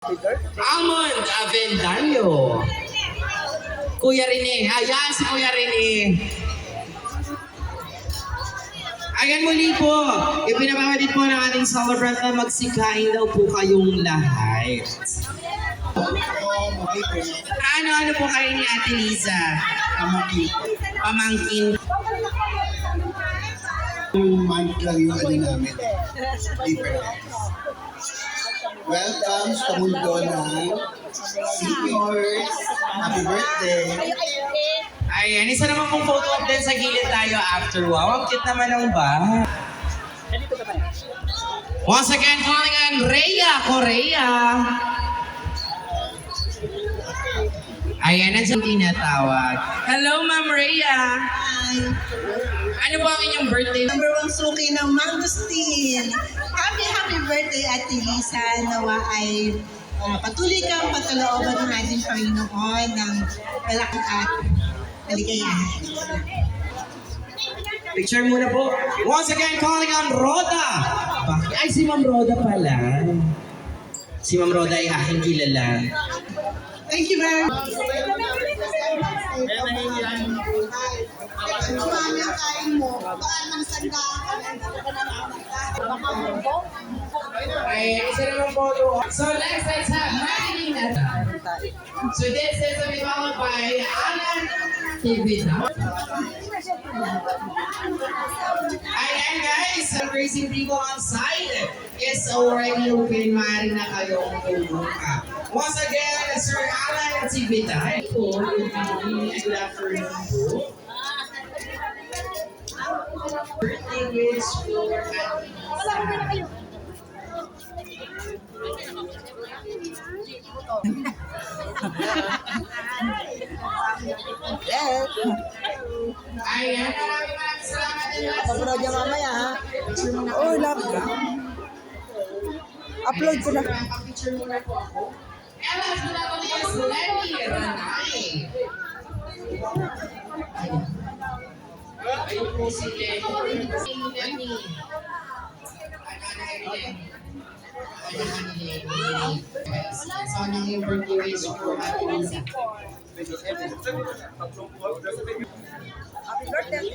Almond Avendaño. Kuya Rene. Ayan si Kuya Rene. Ayan muli po. Ipinapakatid po ng ating celebrant na magsikain daw po kayong lahat. Ano po kayo ni Ate Liza? Pamangkin. Month lang yung ano namin. Difference. Welcome sa mundo ng seniors. Happy birthday. Ayan, isa naman pong photo op din sa gilid tayo after. Wow, ang cute naman ng ba. Once again, calling on Rhea Correa. Ayan, nandiyan tinatawag. Hello, Ma'am Rhea. Hi. Ano po ang inyong birthday? Number 1 suki ng Mangosteen. Happy birthday, Ate Lisa. Nawa ay patuloy kang patulooban ng ating Panginoon ng malaking at kaligayahan. Picture muna po. Once again, calling on Roda. Ay, si Ma'am Roda pala. Si Ma'am Roda ay aking kilala. Thank you very much. Ay, isa naman po to. So next, let's have Marilyn. So this is to be followed by Alan Kivita. Ayan guys, raising people on site is already open. Maaari na kayong pumunta. Once again, Sir Alan Kivita. Good afternoon po. Birthday wish for Ate Lisa. Ayan, maraming salamat din. Upload niya mamaya ha. Oh, love ka. Upload ko na. Picture muna po ako. Ella, mula ko niya si Lenny Ranay. Ayun po si Lenny. Si Lenny. So, anong yung birthday wish ko, Ate Lisa? Happy birthday.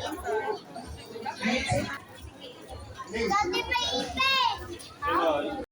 Dati pa ipe!